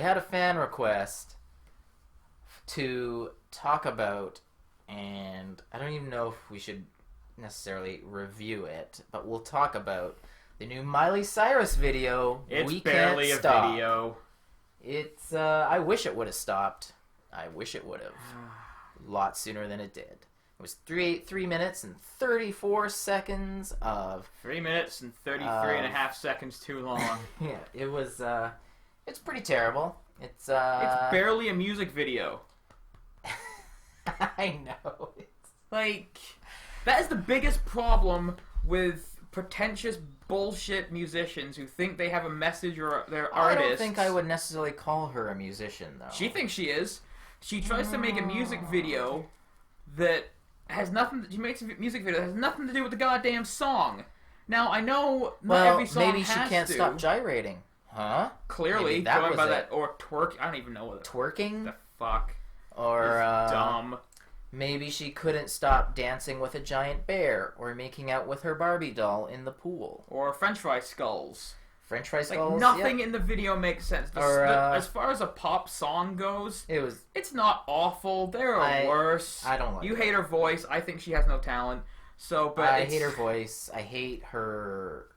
had a fan request to talk about, and I don't even know if we should necessarily review it, but we'll talk about the new Miley Cyrus video. It's barely a video. It's, I wish it would have stopped. I wish it would have. A lot sooner than it did. It was 3 minutes and 34 seconds of... 3 minutes and 33 and a half seconds too long. Yeah, it was, it's pretty terrible. It's barely a music video. I know. Like, that is the biggest problem with pretentious bullshit musicians who think they have a message or they're artists. I don't think I would necessarily call her a musician, though. She thinks she is. She tries to make a music video that has nothing... She makes a music video that has nothing to do with the goddamn song. Now, I know not every song maybe she can't stop gyrating. Huh? Clearly, maybe that going was by it. That, or twerk. I don't even know what twerking. The fuck. Or dumb. Maybe she couldn't stop dancing with a giant bear, or making out with her Barbie doll in the pool, or French fry skulls. French fry skulls. Like nothing in the video makes sense. As far as a pop song goes, it's not awful. There are worse. I don't like. You hate her voice. I think she has no talent. So, but I hate her voice. I hate her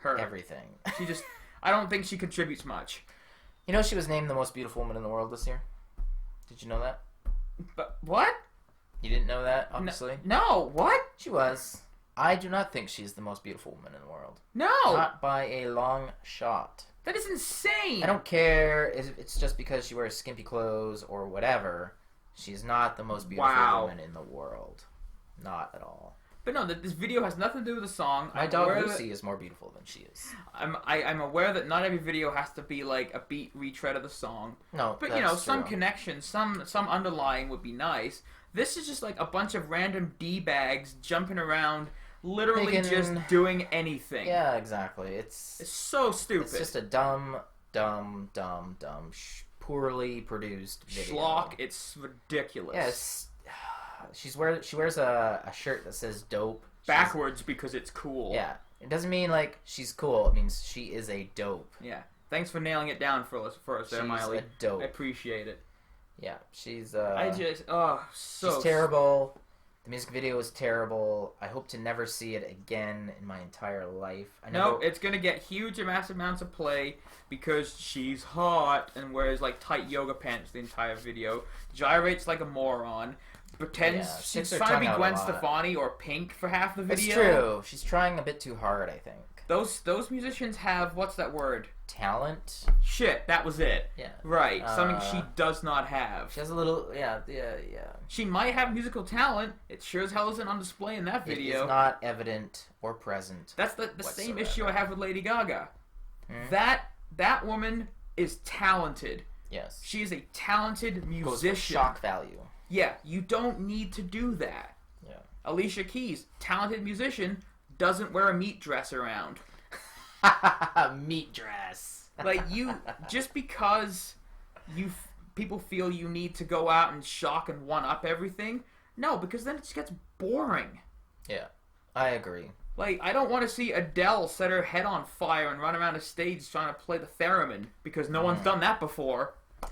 everything. She just. I don't think she contributes much. You know, she was named the most beautiful woman in the world this year. Did you know that? But what? You didn't know that, obviously. No. What? She was. I do not think she's the most beautiful woman in the world. No. Not by a long shot. That is insane. I don't care if it's just because she wears skimpy clothes or whatever. She's not the most beautiful woman in the world. Not at all. But no, this video has nothing to do with the song. My dog Lucy is more beautiful than she is. I'm aware that not every video has to be like a beat retread of the song. No, but you know, some connection, some underlying would be nice. This is just like a bunch of random D-bags jumping around, literally just doing anything. Yeah, exactly. It's so stupid. It's just a dumb, poorly produced video. Schlock. It's ridiculous. Yes. She wears a shirt that says dope. Backwards because it's cool. Yeah. It doesn't mean like she's cool. It means she is a dope. Yeah. Thanks for nailing it down for us there, Miley. She's a dope. I appreciate it. Yeah. She's she's terrible. The music video is terrible. I hope to never see it again in my entire life. No, it's gonna get huge, massive amounts of play because she's hot and wears like tight yoga pants the entire video. Gyrates like a moron. Pretends she's trying to be Gwen Stefani or Pink for half the video. It's true. She's trying a bit too hard, I think. Those musicians have, what's that word? Talent? Shit, that was it. Yeah. Right, something she does not have. She has a little, yeah. She might have musical talent. It sure as hell isn't on display in that video. It is not evident or present. That's the same issue I have with Lady Gaga. That woman is talented. Yes. She is a talented musician. Goes for shock value. Yeah, you don't need to do that. Yeah. Alicia Keys, talented musician, doesn't wear a meat dress around. Meat dress. Like, just because people feel you need to go out and shock and one-up everything, no, because then it just gets boring. Yeah, I agree. Like, I don't want to see Adele set her head on fire and run around a stage trying to play the theremin, because no one's done that before. Yeah.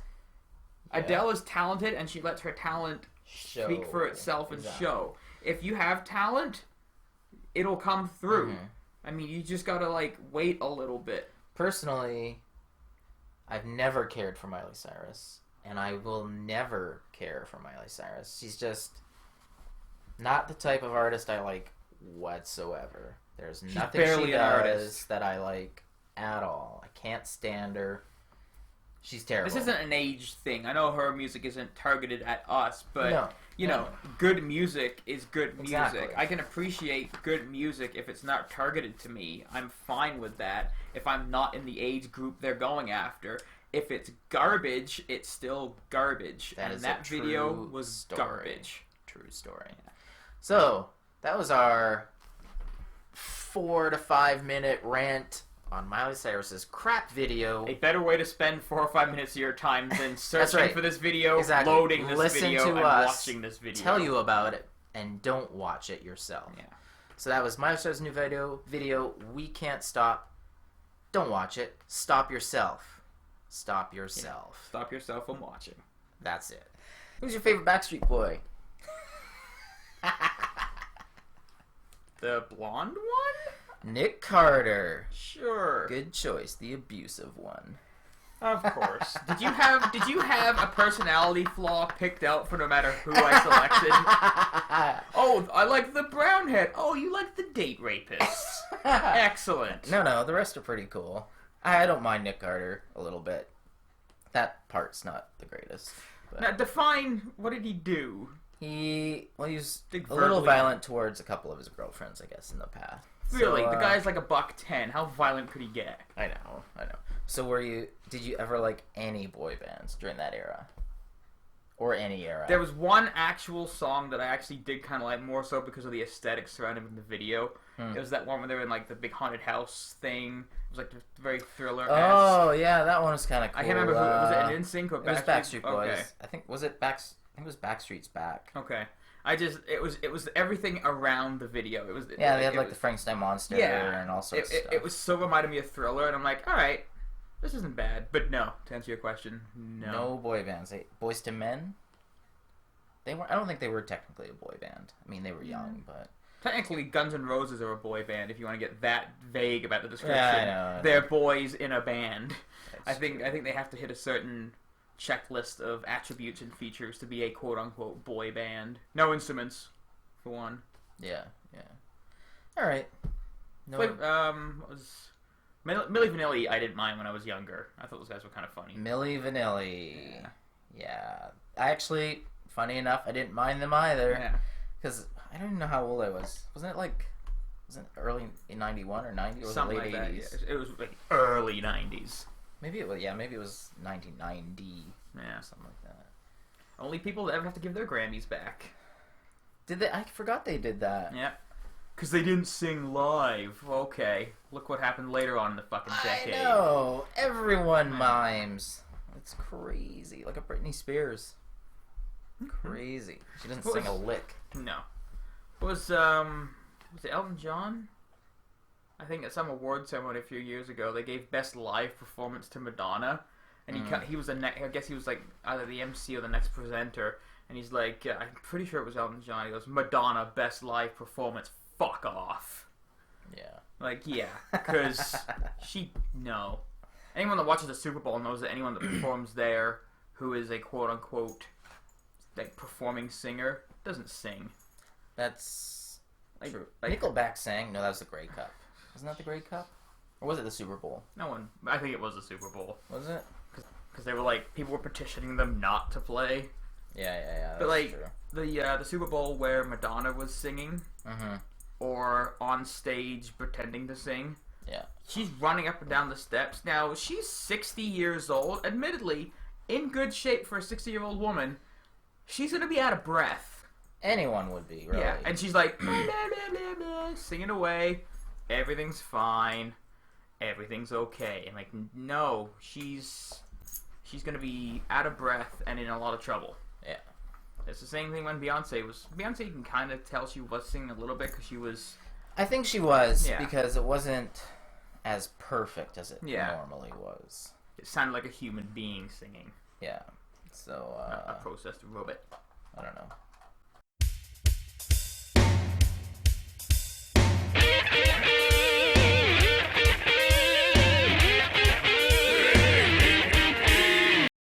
Adele is talented, and she lets her talent speak for itself and show. If you have talent, it'll come through. I mean, you just gotta, like, wait a little bit. Personally, I've never cared for Miley Cyrus, and I will never care for Miley Cyrus. She's just not the type of artist I like whatsoever. There's nothing she does that I like at all. I can't stand her. She's terrible. This isn't an age thing. I know her music isn't targeted at us, but you know, good music is good music. Exactly. I can appreciate good music if it's not targeted to me. I'm fine with that. If I'm not in the age group they're going after, if it's garbage, it's still garbage. That video was garbage. True story. So that was our 4 to 5 minute rant on Miley Cyrus's crap video. A better way to spend 4 or 5 minutes of your time than searching for this video, loading this video, and watching this video. Tell you about it, and don't watch it yourself. Yeah. So that was Miley Cyrus's new video, We Can't Stop. Don't watch it. Stop yourself. stop yourself. Yeah. Stop yourself from watching. That's it. Who's your favorite Backstreet Boy? The blonde one? Nick Carter. Sure. Good choice. The abusive one. Of course. Did you have a personality flaw picked out for no matter who I selected? Oh, I like the brown head. Oh, you like the date rapists. Excellent. No, the rest are pretty cool. I don't mind Nick Carter a little bit. That part's not the greatest. But Now, define, what did he do? he was Big a little verbally- violent towards a couple of his girlfriends, I guess, in the past. Really? So, The guy's like $110. How violent could he get? I know. So did you ever like any boy bands during that era? Or any era? There was one actual song that I actually did kind of like, more so because of the aesthetics surrounding the video. It was that one where they were in like the big haunted house thing. It was like very thriller. Oh yeah, that one was kind of cool. I can't remember who was it. An NSYNC or It was Backstreet Boys. Okay. I think it was Backstreet's Back. Okay. It was everything around the video. Yeah, they had like the Frankenstein monster and all sorts of stuff. It was so reminded me of Thriller, and I'm like, all right, this isn't bad. But no, to answer your question, No boy bands. Boys to Men. They weren't. I don't think they were technically a boy band. I mean, they were young, but technically, Guns N' Roses are a boy band. If you want to get that vague about the description, Yeah, I know. They're boys in a band. That's I think they have to hit a certain checklist of attributes and features to be a quote unquote boy band. No instruments, for one. Yeah. All right. No. What was Milli Vanilli? I didn't mind when I was younger. I thought those guys were kind of funny. Milli Vanilli. Yeah. I actually, funny enough, I didn't mind them either. Yeah. Because I don't even know how old I was. Wasn't it early in 91 or 90 or was Something it late like 80s? that. Yeah. It was like early 90s. Maybe it was 1990. Yeah. Something like that. Only people that ever have to give their Grammys back. Did they? I forgot they did that. Yeah. Because they didn't sing live. Okay. Look what happened later on in the fucking decade. I know. Everyone mimes. It's crazy. Like a Britney Spears. Crazy. She doesn't sing a lick. No. Was it Elton John? I think at some award ceremony a few years ago, they gave Best Live Performance to Madonna. And he was I guess he was like either the MC or the next presenter. And he's like, I'm pretty sure it was Elton John. He goes, Madonna, Best Live Performance. Fuck off. Yeah. Like, yeah. Because no. Anyone that watches the Super Bowl knows that anyone that performs there who is a quote-unquote like performing singer doesn't sing. That's Like, true. like- Nickelback sang. No, that was the Grey Cup. Wasn't that the Grey Cup? Or was it the Super Bowl? No one. I think it was the Super Bowl. Was it? Because they were like, people were petitioning them not to play. Yeah. But like true. the Super Bowl where Madonna was singing, or on stage pretending to sing. Yeah. She's running up and down the steps. Now she's 60 years old. Admittedly, in good shape for a 60-year-old woman. She's gonna be out of breath. Anyone would be, really. Yeah, and she's like blah, blah, blah, blah, singing away. Everything's fine. Everything's okay. And like, no, she's gonna be out of breath and in a lot of trouble. Yeah. It's the same thing when Beyonce was. Beyonce, you can kind of tell she was singing a little bit because she was. I think she was, Yeah. because it wasn't as perfect as it Yeah. normally was. It sounded like a human being singing, Yeah. So, not a processed robot.